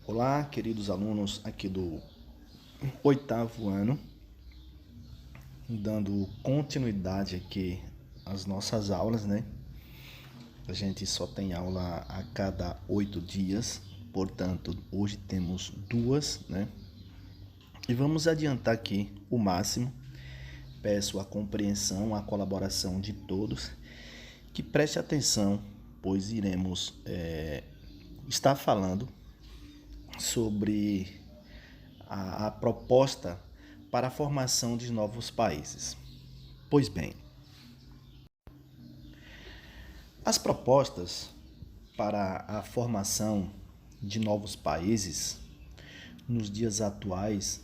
Olá, queridos alunos aqui do oitavo ano, dando continuidade aqui às nossas aulas, né? A gente só tem aula a cada 8 dias, portanto, hoje temos duas, né? E vamos adiantar aqui o máximo. Peço a compreensão, a colaboração de todos, que preste atenção, pois iremos estar falando sobre a proposta para a formação de novos países. Pois bem, as propostas para a formação de novos países nos dias atuais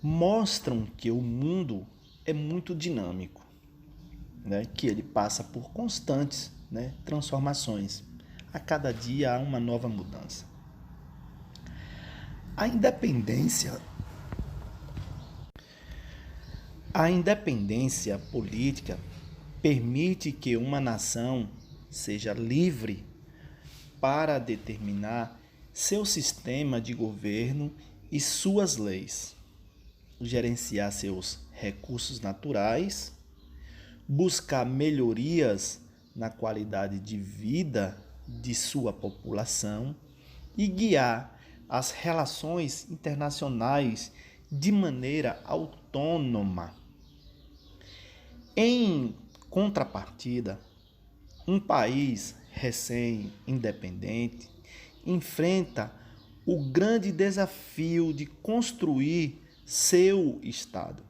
mostram que o mundo é muito dinâmico, né? Que ele passa por constantes, né, transformações. A cada dia há uma nova mudança. A independência A independência política permite que uma nação seja livre para determinar seu sistema de governo e suas leis, gerenciar seus recursos naturais, buscar melhorias na qualidade de vida de sua população e guiar as relações internacionais de maneira autônoma. Em contrapartida, um país recém-independente enfrenta o grande desafio de construir seu Estado,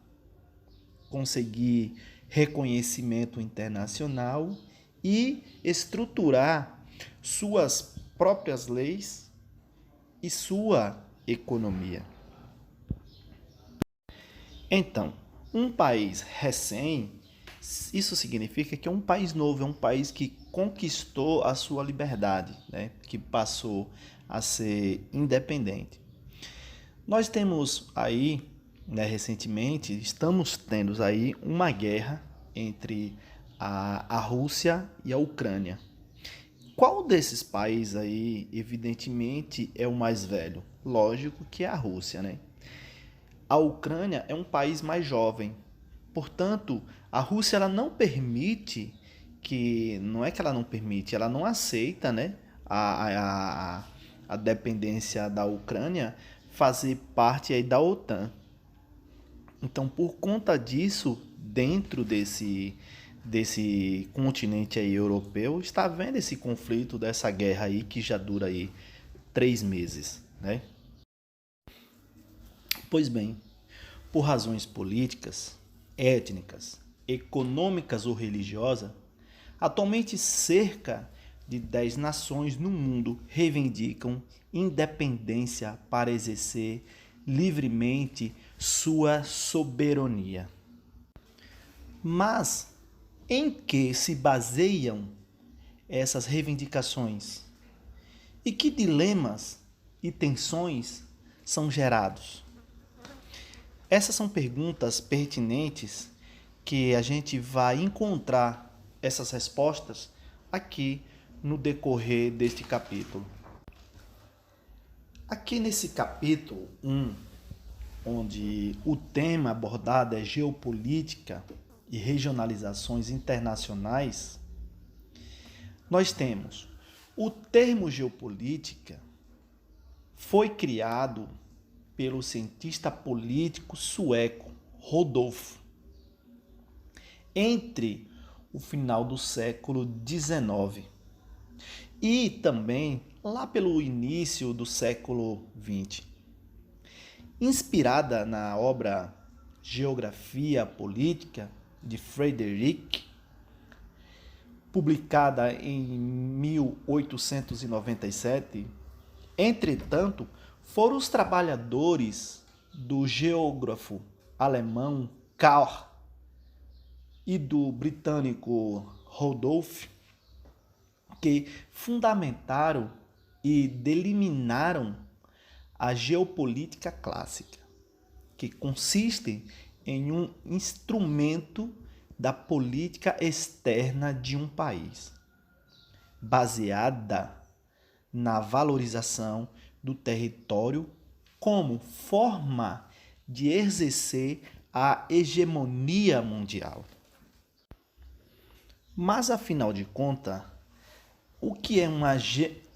conseguir reconhecimento internacional e estruturar suas próprias leis e sua economia. Então, um país recém, isso significa que é um país novo, é um país que conquistou a sua liberdade, né? Que passou a ser independente. Nós temos aí, né, recentemente, estamos tendo aí uma guerra entre a Rússia e a Ucrânia. Qual desses países aí, evidentemente, é o mais velho? Lógico que é a Rússia, né? A Ucrânia é um país mais jovem. Portanto, a Rússia ela não permite não é que ela não permite, ela não aceita, né, a dependência da Ucrânia fazer parte aí da OTAN. Então, por conta disso, dentro desse continente aí europeu, está havendo esse conflito, dessa guerra aí que já dura aí 3 meses, né? Pois bem, por razões políticas, étnicas, econômicas ou religiosas, atualmente cerca de 10 nações no mundo reivindicam independência para exercer livremente sua soberania. Mas em que se baseiam essas reivindicações? E que dilemas e tensões são gerados? Essas são perguntas pertinentes que a gente vai encontrar essas respostas aqui no decorrer deste capítulo. Aqui nesse capítulo 1, onde o tema abordado é geopolítica e regionalizações internacionais, nós temos o termo geopolítica foi criado pelo cientista político sueco Rodolfo entre o final do século XIX e também lá pelo início do século XX. Inspirada na obra Geografia Política de Frederick, publicada em 1897, entretanto, foram os trabalhadores do geógrafo alemão Karl e do britânico Rodolphe que fundamentaram e deliminaram a geopolítica clássica, que consiste em um instrumento da política externa de um país, baseada na valorização do território como forma de exercer a hegemonia mundial. Mas, afinal de contas, o que é uma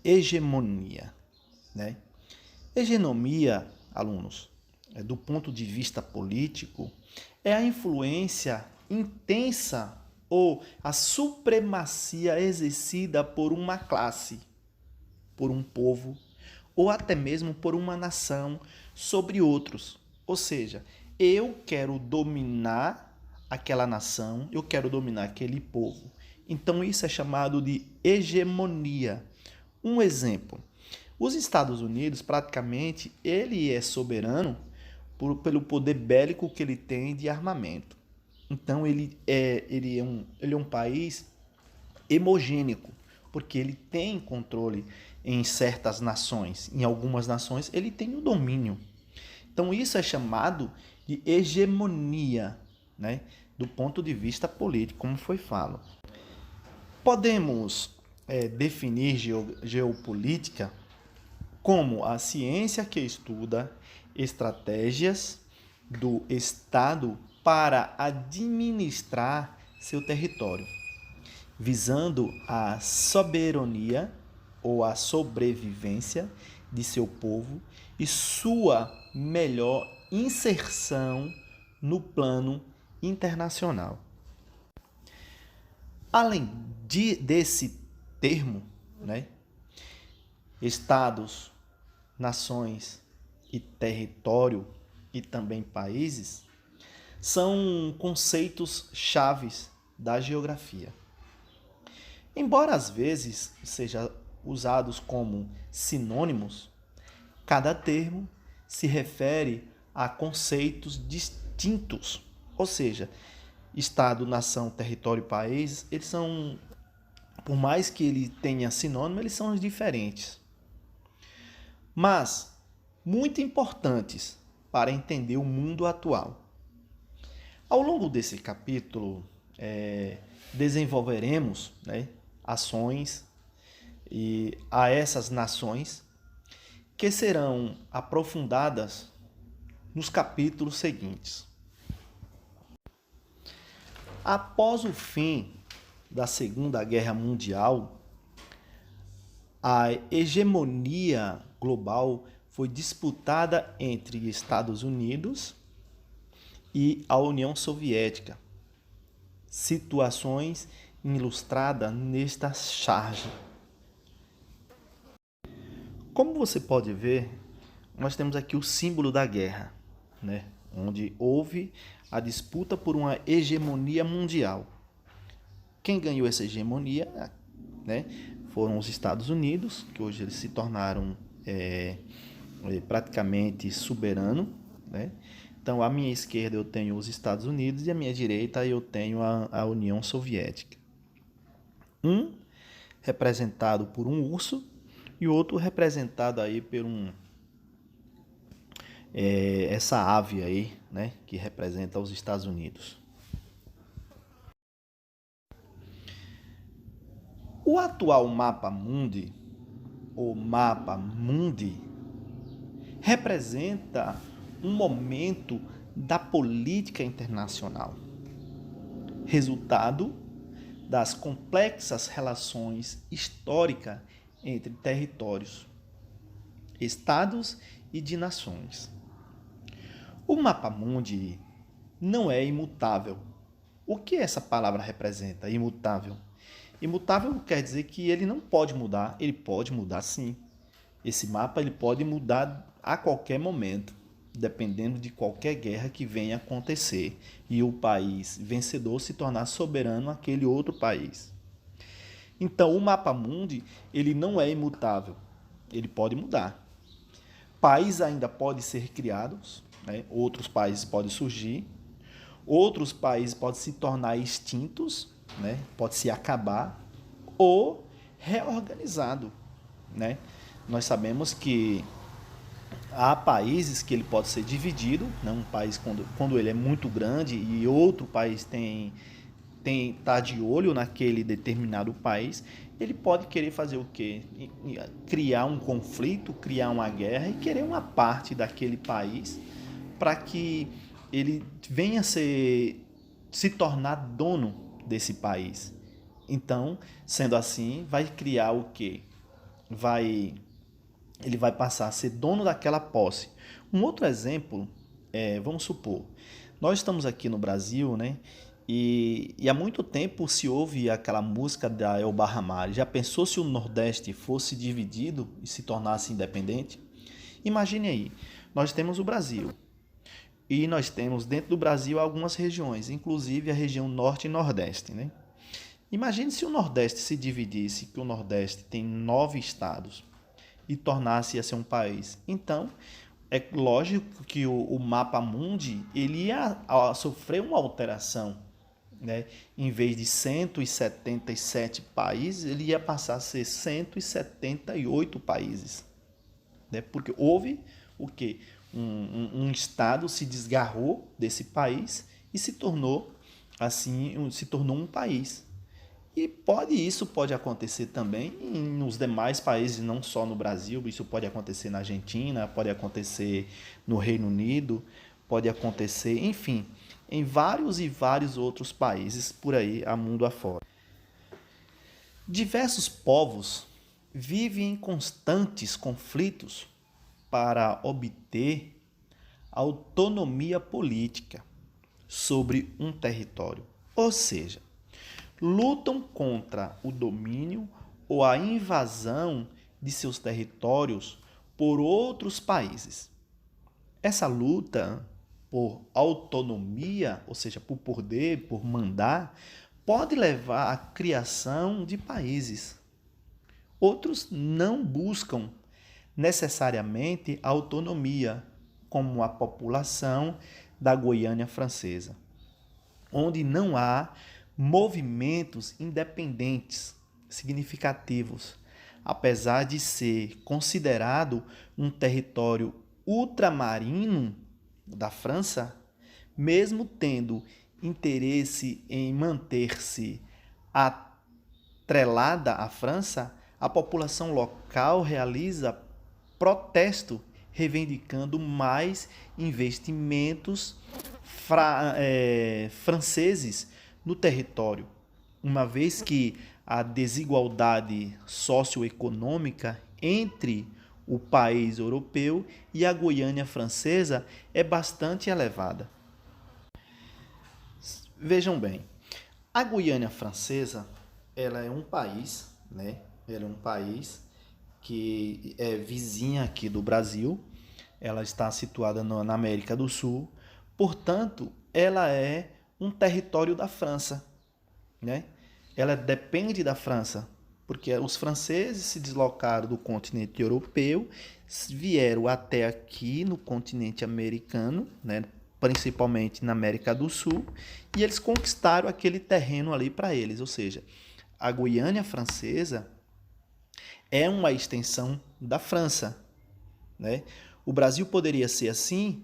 hegemonia, né? Hegemonia, alunos, do ponto de vista político, é a influência intensa ou a supremacia exercida por uma classe, por um povo ou até mesmo por uma nação sobre outros. Ou seja, eu quero dominar aquela nação, eu quero dominar aquele povo. Então isso é chamado de hegemonia. Um exemplo, os Estados Unidos praticamente ele é soberano pelo poder bélico que ele tem de armamento. Então ele é um país hemogênico, porque ele tem controle em certas nações. Em algumas nações ele tem o domínio. Então isso é chamado de hegemonia, né? Do ponto de vista político, como foi falado. Podemos definir geopolítica como a ciência que estuda estratégias do Estado para administrar seu território, visando a soberania ou a sobrevivência de seu povo e sua melhor inserção no plano internacional. Além desse termo, né, estados, nações e território e também países são conceitos chaves da geografia. Embora às vezes sejam usados como sinônimos, cada termo se refere a conceitos distintos, ou seja, Estado, nação, território e país, eles são, por mais que ele tenha sinônimo, eles são diferentes. Mas, muito importantes para entender o mundo atual. Ao longo desse capítulo, desenvolveremos, né, ações a essas nações que serão aprofundadas nos capítulos seguintes. Após o fim da Segunda Guerra Mundial, a hegemonia global foi disputada entre Estados Unidos e a União Soviética. Situações ilustradas nesta charge. Como você pode ver, nós temos aqui o símbolo da guerra, né? Onde houve a disputa por uma hegemonia mundial. Quem ganhou essa hegemonia, né, foram os Estados Unidos, que hoje eles se tornaram praticamente soberanos, né? Então, à minha esquerda eu tenho os Estados Unidos e à minha direita eu tenho a União Soviética. Um representado por um urso e outro representado aí por essa ave aí, né, que representa os Estados Unidos. O atual mapa mundi, ou mapa mundi, representa um momento da política internacional, resultado das complexas relações históricas entre territórios, estados e de nações. O mapa mundi não é imutável. O que essa palavra representa? Imutável. Imutável quer dizer que ele não pode mudar. Ele pode mudar sim. Esse mapa ele pode mudar a qualquer momento, dependendo de qualquer guerra que venha acontecer e o país vencedor se tornar soberano àquele outro país. Então, o mapa mundi ele não é imutável. Ele pode mudar. Países ainda podem ser criados, né? Outros países podem surgir, outros países podem se tornar extintos, né? Pode se acabar ou reorganizado, né? Nós sabemos que há países que ele pode ser dividido, né? Um país quando ele é muito grande e outro país tem tá de olho naquele determinado país, ele pode querer fazer o quê? Criar um conflito, criar uma guerra e querer uma parte daquele país para que ele venha se tornar dono desse país. Então, sendo assim, vai criar o quê? Ele vai passar a ser dono daquela posse. Um outro exemplo vamos supor, nós estamos aqui no Brasil, né? E há muito tempo se ouve aquela música da Elba Ramalho. Já pensou se o Nordeste fosse dividido e se tornasse independente? Imagine aí, nós temos o Brasil. E nós temos dentro do Brasil algumas regiões, inclusive a região Norte e Nordeste, né? Imagine se o Nordeste se dividisse, que o Nordeste tem 9 estados e tornasse a ser um país. Então, é lógico que o mapa mundi ele ia sofrer uma alteração, né? Em vez de 177 países, ele ia passar a ser 178 países, né? Porque houve o quê? Um estado se desgarrou desse país e se tornou um país. E isso pode acontecer também nos demais países, não só no Brasil. Isso pode acontecer na Argentina, pode acontecer no Reino Unido, pode acontecer, enfim, em vários e vários outros países por aí, a mundo afora. Diversos povos vivem em constantes conflitos para obter autonomia política sobre um território. Ou seja, lutam contra o domínio ou a invasão de seus territórios por outros países. Essa luta por autonomia, ou seja, por poder, por mandar, pode levar à criação de países. Outros não buscam necessariamente a autonomia, como a população da Guiana Francesa, onde não há movimentos independentes significativos, apesar de ser considerado um território ultramarino da França, mesmo tendo interesse em manter-se atrelada à França, a população local realiza protesto reivindicando mais investimentos franceses no território, uma vez que a desigualdade socioeconômica entre o país europeu e a Guiana Francesa é bastante elevada. Vejam bem, a Guiana Francesa, ela é um país, né? Ela é um país que é vizinha aqui do Brasil. Ela está situada na América do Sul. Portanto, ela é um território da França, né? Ela depende da França, porque os franceses se deslocaram do continente europeu, vieram até aqui no continente americano, né? Principalmente na América do Sul, e eles conquistaram aquele terreno ali para eles. Ou seja, a Guiana Francesa é uma extensão da França, né? O Brasil poderia ser assim,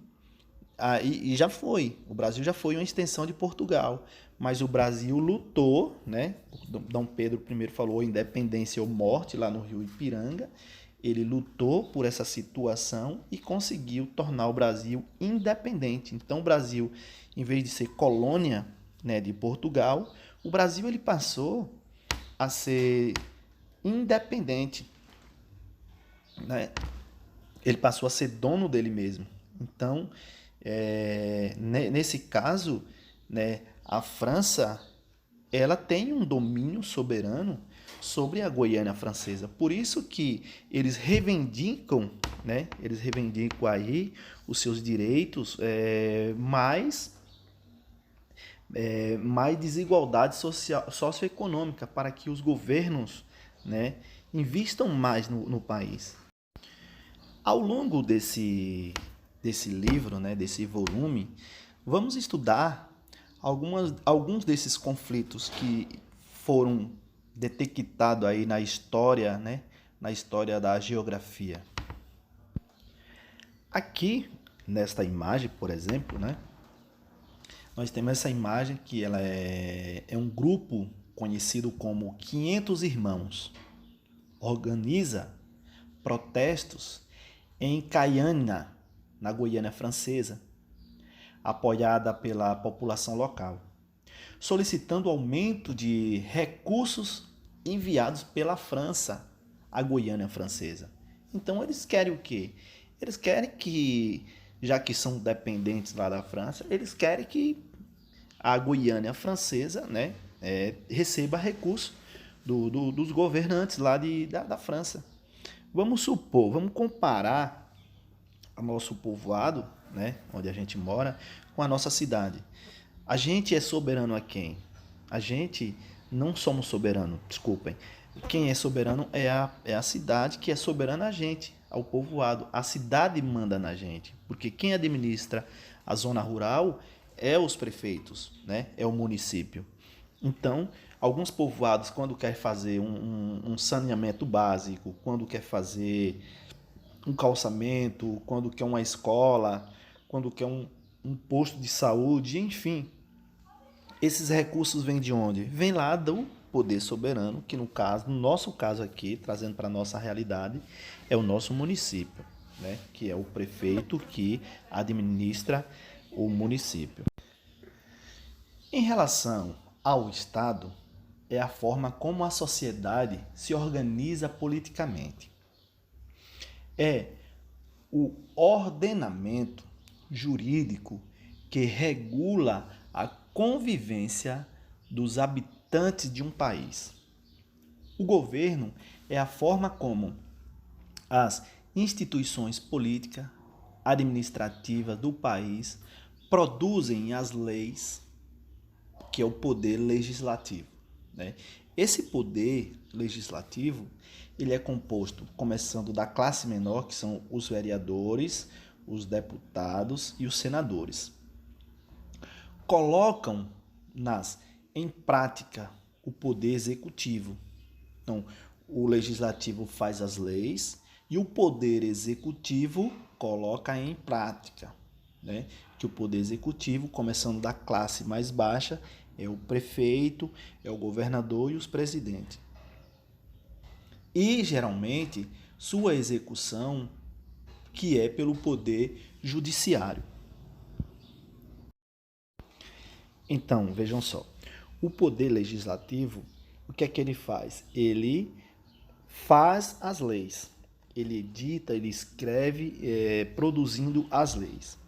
e já foi. O Brasil já foi uma extensão de Portugal, mas o Brasil lutou, né? Dom Pedro I falou independência ou morte lá no Rio Ipiranga. Ele lutou por essa situação e conseguiu tornar o Brasil independente. Então, o Brasil, em vez de ser colônia, né, de Portugal, o Brasil ele passou a ser independente, né? Ele passou a ser dono dele mesmo. Então, nesse caso, né, a França ela tem um domínio soberano sobre a Guiana Francesa. Por isso que eles reivindicam, né, eles reivindicam aí os seus direitos, mais desigualdade socioeconômica para que os governos, né, investam mais no país. Ao longo desse livro, né, desse volume, vamos estudar alguns desses conflitos que foram detectados aí na história, né, na história da geografia. Aqui, nesta imagem, por exemplo, né, nós temos essa imagem que ela é um grupo conhecido como 500 Irmãos. Organiza protestos em Caiana, na Guiana Francesa, apoiada pela população local, solicitando aumento de recursos enviados pela França à Guiana Francesa. Então eles querem o quê? Eles querem que, já que são dependentes lá da França, eles querem que a Guiana Francesa, né, receba recursos dos governantes lá da França. Vamos supor, vamos comparar o nosso povoado, né, onde a gente mora, com a nossa cidade. A gente é soberano a quem? A gente não somos soberanos, desculpem. Quem é soberano é a cidade, que é soberana a gente, ao povoado. A cidade manda na gente, porque quem administra a zona rural é os prefeitos, né? É o município. Então, alguns povoados, quando quer fazer um saneamento básico, quando quer fazer um calçamento, quando quer uma escola, quando quer um posto de saúde, enfim, esses recursos vêm de onde? Vem lá do poder soberano, que no nosso caso aqui, trazendo para a nossa realidade, é o nosso município, né? Que é o prefeito que administra o município. Em relação ao Estado, é a forma como a sociedade se organiza politicamente. É o ordenamento jurídico que regula a convivência dos habitantes de um país. O governo é a forma como as instituições políticas, administrativas do país produzem as leis, que é o poder legislativo, né? Esse poder legislativo, ele é composto, começando da classe menor, que são os vereadores, os deputados e os senadores. Colocam em prática o poder executivo. Então, o legislativo faz as leis e o poder executivo coloca em prática, né? Que o poder executivo, começando da classe mais baixa, é o prefeito, é o governador e os presidentes. E, geralmente, sua execução, que é pelo poder judiciário. Então, vejam só, o poder legislativo, o que é que ele faz? Ele faz as leis, ele edita, ele escreve, produzindo as leis.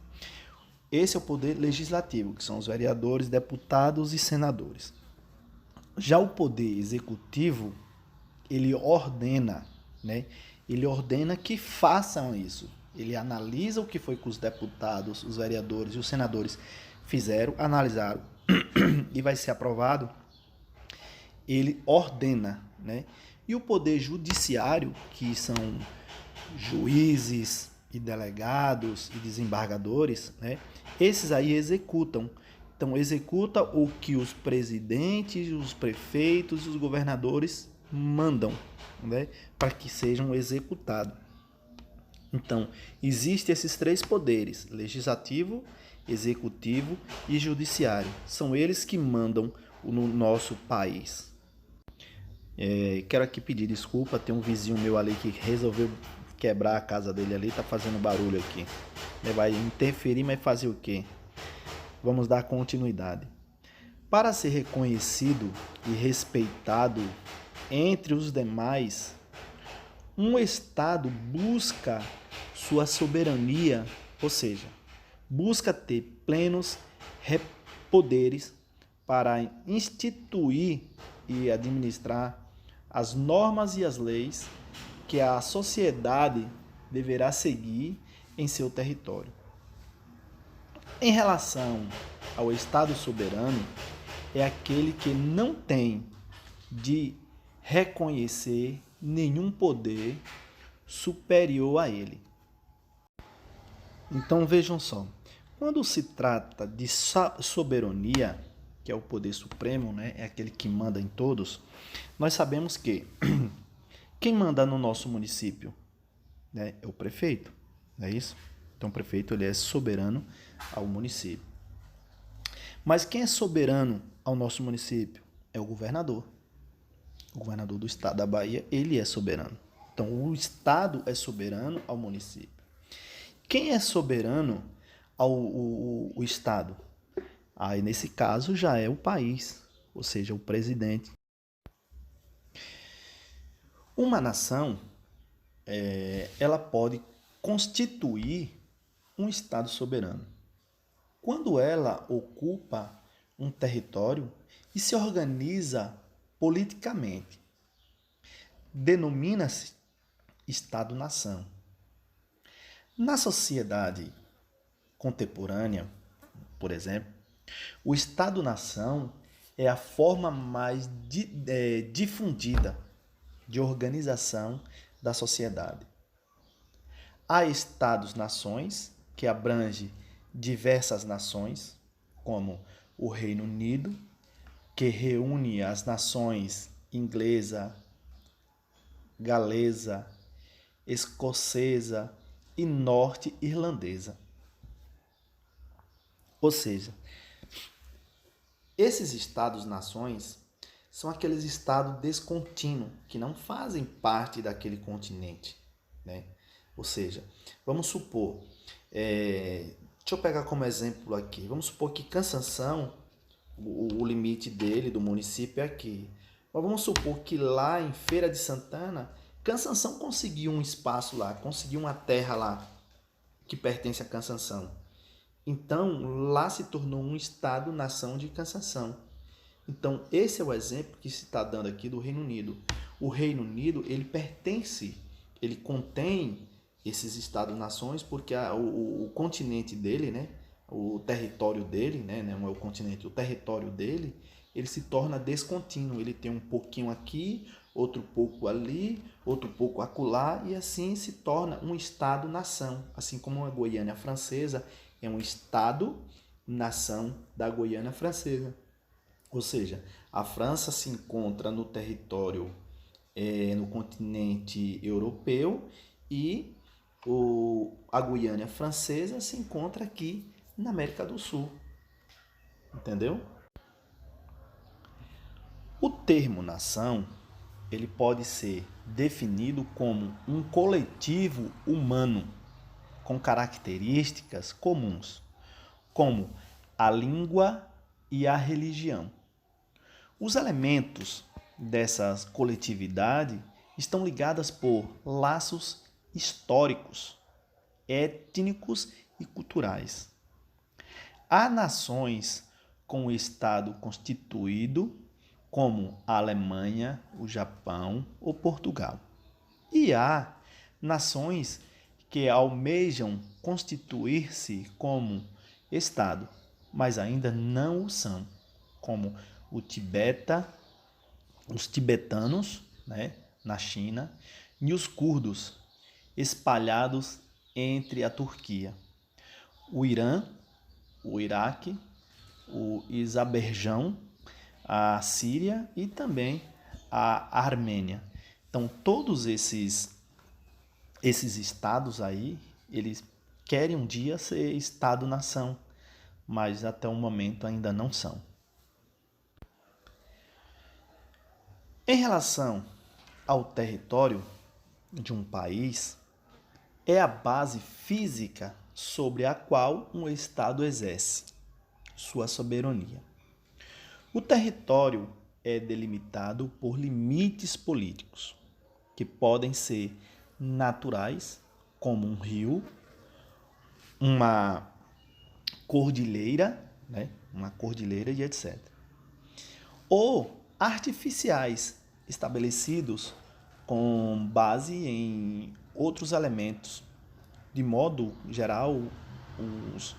Esse é o poder legislativo, que são os vereadores, deputados e senadores. Já o poder executivo, ele ordena, né? Ele ordena que façam isso. Ele analisa o que foi que os deputados, os vereadores e os senadores fizeram, analisaram e vai ser aprovado. Ele ordena, né? E o poder judiciário, que são juízes e delegados e desembargadores, né? Esses aí executam. Então, executa o que os presidentes, os prefeitos e os governadores mandam, né? Para que sejam executados. Então, existem esses três poderes: legislativo, executivo e judiciário. São eles que mandam no nosso país. Quero aqui pedir desculpa, tem um vizinho meu ali que resolveu quebrar a casa dele ali, tá fazendo barulho aqui. Vai interferir, mas fazer o quê? Vamos dar continuidade. Para ser reconhecido e respeitado entre os demais, um Estado busca sua soberania, ou seja, busca ter plenos poderes para instituir e administrar as normas e as leis que a sociedade deverá seguir em seu território. Em relação ao Estado soberano, é aquele que não tem de reconhecer nenhum poder superior a ele. Então vejam só, quando se trata de soberania, que é o poder supremo, né, é aquele que manda em todos, nós sabemos que quem manda no nosso município, né, é o prefeito, não é isso? Então o prefeito ele é soberano ao município. Mas quem é soberano ao nosso município? É o governador. O governador do estado da Bahia, ele é soberano. Então, o estado é soberano ao município. Quem é soberano ao o estado? Aí, nesse caso, já é o país, ou seja, o presidente. Uma nação, ela pode constituir um estado soberano quando ela ocupa um território e se organiza politicamente. Denomina-se Estado-nação. Na sociedade contemporânea, por exemplo, o Estado-nação é a forma mais difundida de organização da sociedade. Há Estados-nações, que abrange diversas nações, como o Reino Unido, que reúne as nações inglesa, galesa, escocesa e norte-irlandesa. Ou seja, esses estados-nações são aqueles estados descontínuos que não fazem parte daquele continente, né? Ou seja, vamos supor, deixa eu pegar como exemplo aqui, vamos supor que Cansanção, o limite dele, do município, é aqui. Mas vamos supor que lá em Feira de Santana, Cansanção conseguiu um espaço lá, conseguiu uma terra lá que pertence a Cansanção. Então, lá se tornou um estado-nação de Cansanção. Então, esse é o exemplo que se está dando aqui do Reino Unido. O Reino Unido, ele pertence, ele contém esses estados-nações porque o continente dele, né, o território dele, né, não é o continente, o território dele, ele se torna descontínuo. Ele tem um pouquinho aqui, outro pouco ali, outro pouco acolá, e assim se torna um estado-nação. Assim como a Guiana Francesa é um estado-nação da Guiana Francesa. Ou seja, a França se encontra no território, no continente europeu, e a Guiana Francesa se encontra aqui na América do Sul. Entendeu? O termo nação, ele pode ser definido como um coletivo humano com características comuns, como a língua e a religião. Os elementos dessa coletividade estão ligados por laços históricos, étnicos e culturais. Há nações com o Estado constituído, como a Alemanha, o Japão ou Portugal. E há nações que almejam constituir-se como Estado, mas ainda não o são, como os tibetanos, né, na China, e os curdos, espalhados entre a Turquia, o Irã, o Iraque, o Azerbaijão, a Síria e também a Armênia. Então, todos esses estados aí, eles querem um dia ser Estado-nação, mas até o momento ainda não são. Em relação ao território de um país, é a base física sobre a qual um Estado exerce sua soberania. O território é delimitado por limites políticos, que podem ser naturais, como um rio, uma cordilheira, né? Uma cordilheira e etc. Ou artificiais, estabelecidos com base em outros elementos. De modo geral, os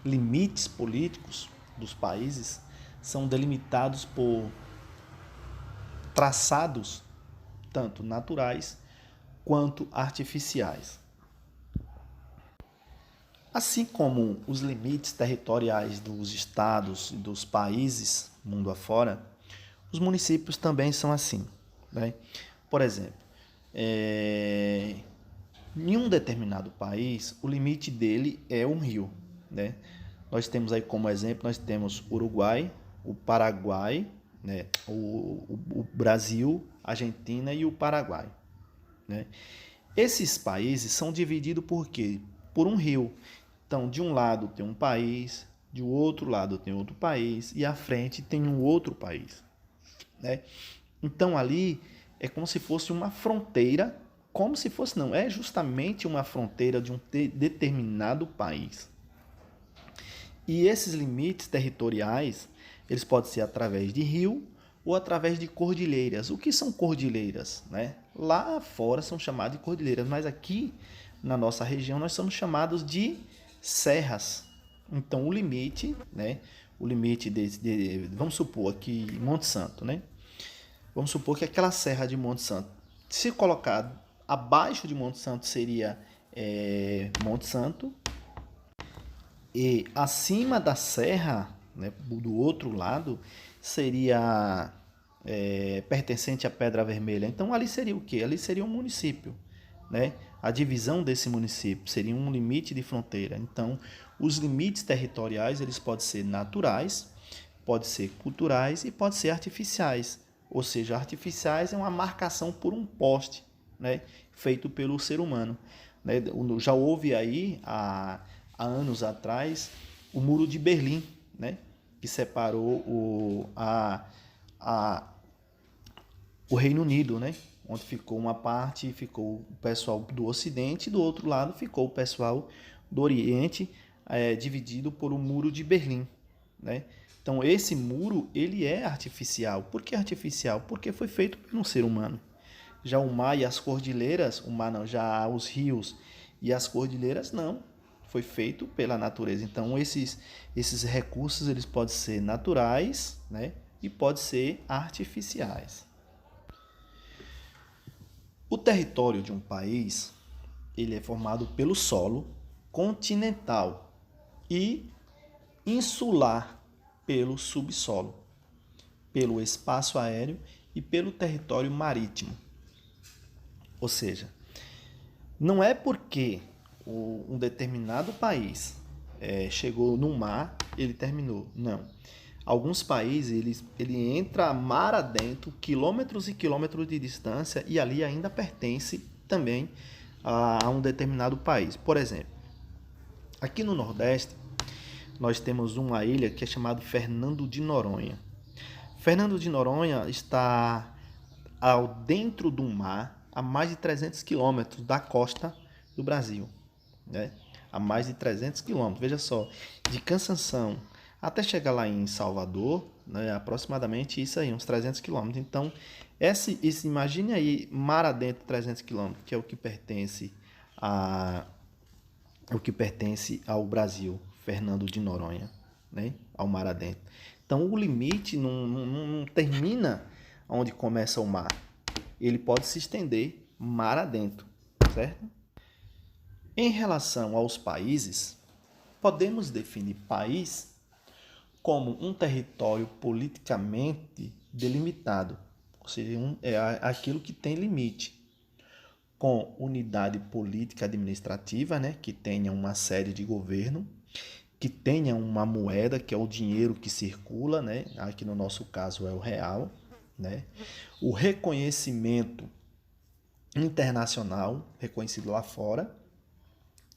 limites políticos dos países são delimitados por traçados tanto naturais quanto artificiais. Assim como os limites territoriais dos estados e dos países mundo afora, os municípios também são assim, né? Por exemplo, em um determinado país, o limite dele é um rio, né? Nós temos aí como exemplo, nós temos Uruguai, o Paraguai, né? o Brasil, Argentina e o Paraguai, né? Esses países são divididos por quê? Por um rio. Então, de um lado tem um país, de outro lado tem outro país e à frente tem um outro país, né? Então, ali é como se fosse uma fronteira, como se fosse, não, é justamente uma fronteira de um determinado país. E esses limites territoriais, eles podem ser através de rio ou através de cordilheiras. O que são cordilheiras, né? Lá fora são chamadas de cordilheiras, mas aqui na nossa região nós somos chamados de serras. Então o limite, né? O limite vamos supor aqui Monte Santo, né? Vamos supor que aquela serra de Monte Santo, se colocar abaixo de Monte Santo seria Monte Santo, e acima da serra, né, do outro lado, seria pertencente à Pedra Vermelha. Então ali seria o quê? Ali seria um município, né? A divisão desse município seria um limite de fronteira. Então os limites territoriais eles podem ser naturais, podem ser culturais e podem ser artificiais. Ou seja, artificiais é uma marcação por um poste, né, feito pelo ser humano, né? Já houve aí há anos atrás o Muro de Berlim, né, que separou o Reino Unido, né, onde ficou uma parte, ficou o pessoal do Ocidente e do outro lado ficou o pessoal do Oriente, dividido por o Muro de Berlim, né? Então esse muro ele é artificial. Por que artificial? Porque foi feito por um ser humano. Já o mar e as cordilheiras, o mar não, já os rios e as cordilheiras não, foi feito pela natureza. Então esses recursos eles podem ser naturais, né, e podem ser artificiais. O território de um país ele é formado pelo solo continental e insular pelo subsolo, pelo espaço aéreo e pelo território marítimo. Ou seja, não é porque um determinado país chegou no mar, ele terminou. Não. Alguns países, ele entra mar adentro, quilômetros e quilômetros de distância, e ali ainda pertence também a um determinado país. Por exemplo, aqui no Nordeste, nós temos uma ilha que é chamada Fernando de Noronha. Fernando de Noronha está dentro do mar, a mais de 300 quilômetros da costa do Brasil, né? A mais de 300 quilômetros, veja só, de Cansanção até chegar lá em Salvador, né, aproximadamente isso aí, uns 300 quilômetros. Então, imagine aí, mar adentro 300 quilômetros, que é o que pertence ao Brasil, Fernando de Noronha, né, ao mar adentro. Então, o limite não termina onde começa o mar. Ele pode se estender mar adentro, certo? Em relação aos países, podemos definir país como um território politicamente delimitado, ou seja, aquilo que tem limite, com unidade política administrativa, né, que tenha uma sede de governo, que tenha uma moeda, que é o dinheiro que circula, né, aqui no nosso caso é o real, né, o reconhecimento internacional, reconhecido lá fora,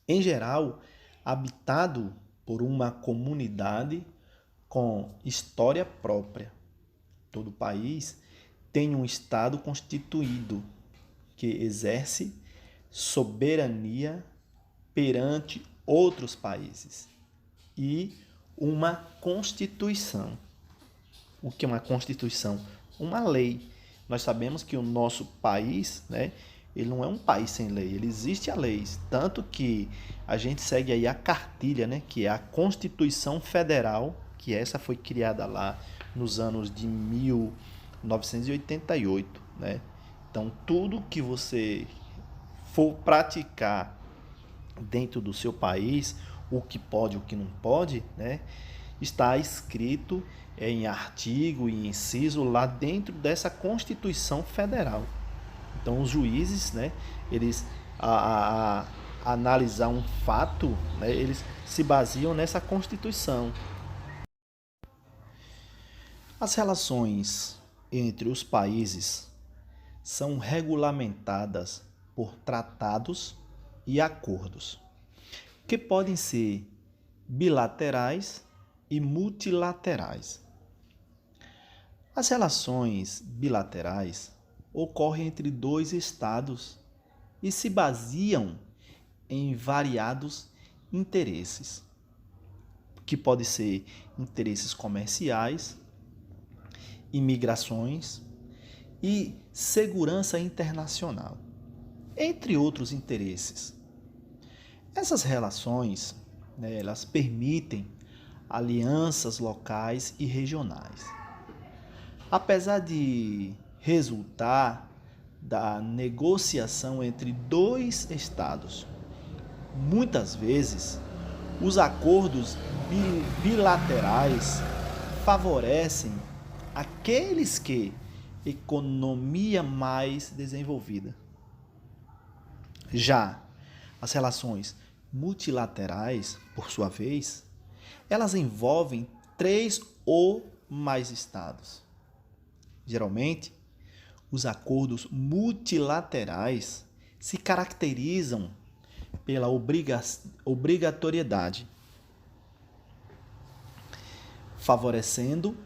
em geral, habitado por uma comunidade com história própria. Todo país tem um Estado constituído que exerce soberania perante outros países e uma Constituição. O que é uma Constituição? Uma lei. Nós sabemos que o nosso país, né, ele não é um país sem lei, ele existe a lei, tanto que a gente segue aí a cartilha, né, que é a Constituição Federal, que essa foi criada lá nos anos de 1988, né? Então, tudo que você for praticar dentro do seu país, o que pode, o que não pode, né, está escrito em artigo e inciso lá dentro dessa Constituição Federal. Então, os juízes, né, eles analisar um fato, né, eles se baseiam nessa Constituição. As relações entre os países são regulamentadas por tratados e acordos, que podem ser bilaterais e multilaterais. As relações bilaterais ocorrem entre dois estados e se baseiam em variados interesses, que podem ser interesses comerciais, imigrações e segurança internacional, entre outros interesses. Essas relações, né, elas permitem alianças locais e regionais. Apesar de resultar da negociação entre dois estados, muitas vezes os acordos bilaterais favorecem aqueles que economia mais desenvolvida. Já as relações multilaterais, por sua vez, elas envolvem 3 ou mais estados. Geralmente, os acordos multilaterais se caracterizam pela obrigatoriedade, favorecendo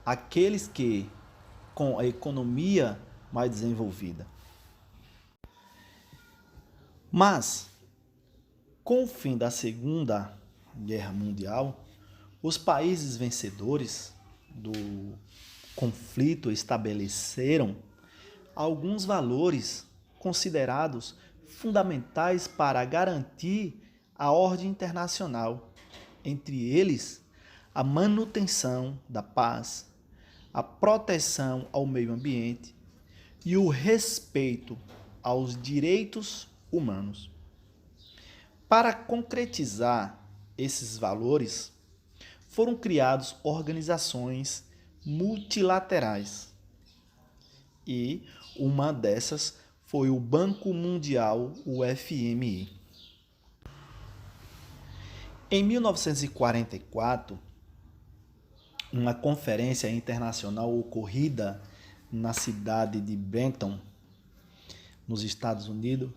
aqueles que com a economia mais desenvolvida. Mas, com o fim da Segunda Guerra Mundial, os países vencedores do conflito estabeleceram alguns valores considerados fundamentais para garantir a ordem internacional, entre eles a manutenção da paz, a proteção ao meio ambiente e o respeito aos direitos humanos. Para concretizar esses valores, foram criadas organizações multilaterais e uma dessas foi o Banco Mundial, o FMI. Em 1944, uma conferência internacional ocorrida na cidade de Brenton, nos Estados Unidos,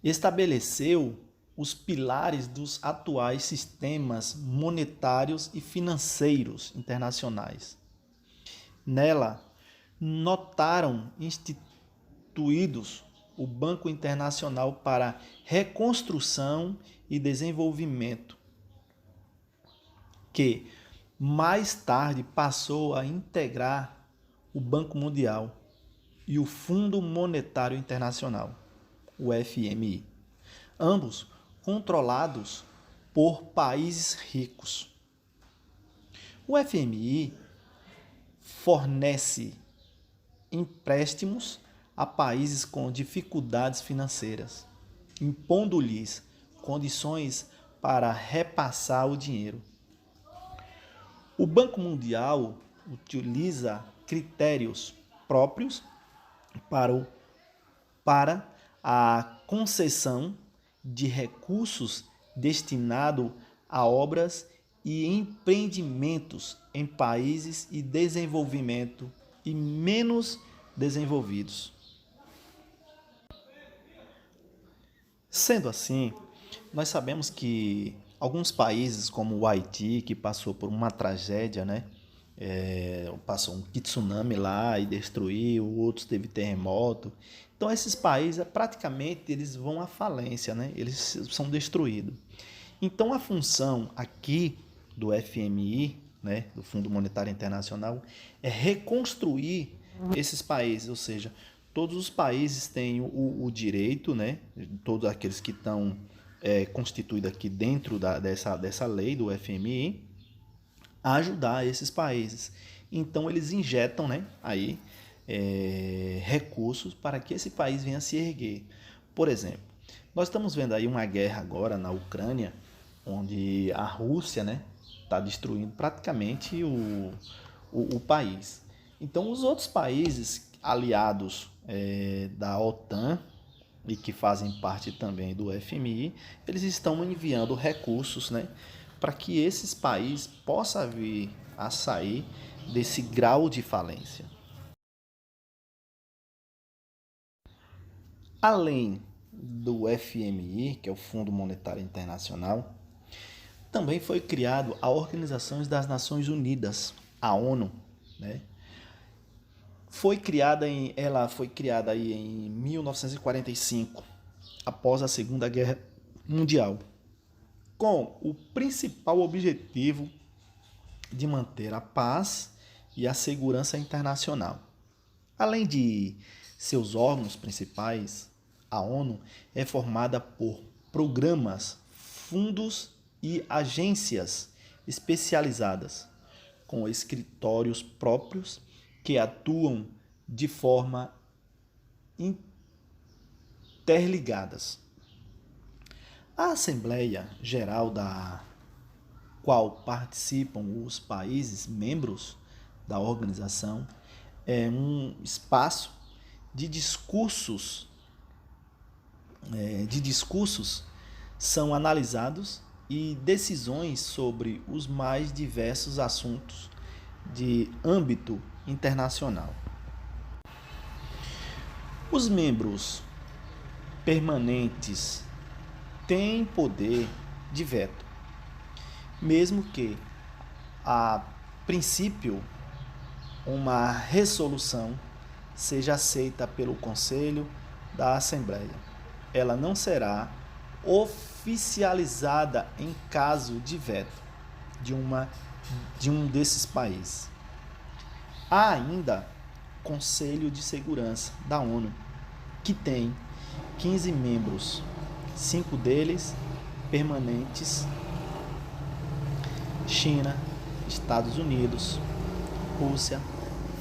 estabeleceu os pilares dos atuais sistemas monetários e financeiros internacionais. Nela, notaram instituídos o Banco Internacional para Reconstrução e Desenvolvimento, que mais tarde passou a integrar o Banco Mundial e o Fundo Monetário Internacional, o FMI, ambos controlados por países ricos. O FMI fornece empréstimos a países com dificuldades financeiras, impondo-lhes condições para repassar o dinheiro. O Banco Mundial utiliza critérios próprios para a concessão de recursos destinados a obras e empreendimentos em países em desenvolvimento e menos desenvolvidos. Sendo assim, nós sabemos que alguns países, como o Haiti, que passou por uma tragédia, né? Passou um tsunami lá e destruiu, outros teve terremoto. Então esses países praticamente eles vão à falência, né? Eles são destruídos. Então a função aqui do FMI, né, do Fundo Monetário Internacional, é reconstruir esses países, ou seja, todos os países têm o direito, né, todos aqueles que estão constituídos aqui dentro dessa lei do FMI, a ajudar esses países. Então eles injetam, né, aí, recursos para que esse país venha a se erguer. Por exemplo, nós estamos vendo aí uma guerra agora na Ucrânia, onde a Rússia, né, está destruindo praticamente o país. Então os outros países aliados da OTAN, e que fazem parte também do FMI, eles estão enviando recursos, né, para que esses países possam vir a sair desse grau de falência. Além do FMI, que é o Fundo Monetário Internacional, também foi criado a Organização das Nações Unidas, a ONU, né? Ela foi criada aí em 1945, após a Segunda Guerra Mundial, com o principal objetivo de manter a paz e a segurança internacional. Além de seus órgãos principais, a ONU é formada por programas, fundos e agências especializadas, com escritórios próprios que atuam de forma interligadas. A Assembleia Geral, da qual participam os países membros da organização, é um espaço de discursos, são analisados e decisões sobre os mais diversos assuntos de âmbito internacional. Os membros permanentes têm poder de veto, mesmo que, a princípio, uma resolução seja aceita pelo Conselho da Assembleia. Ela não será oficializada em caso de veto de um desses países. Há ainda Conselho de Segurança da ONU, que tem 15 membros, 5 deles permanentes: China, Estados Unidos, Rússia,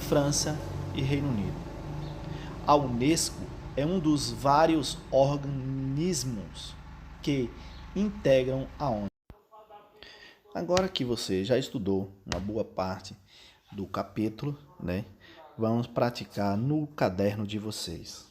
França e Reino Unido. A Unesco é um dos vários organismos que integram a ONU. Agora que você já estudou uma boa parte do capítulo, né, vamos praticar no caderno de vocês.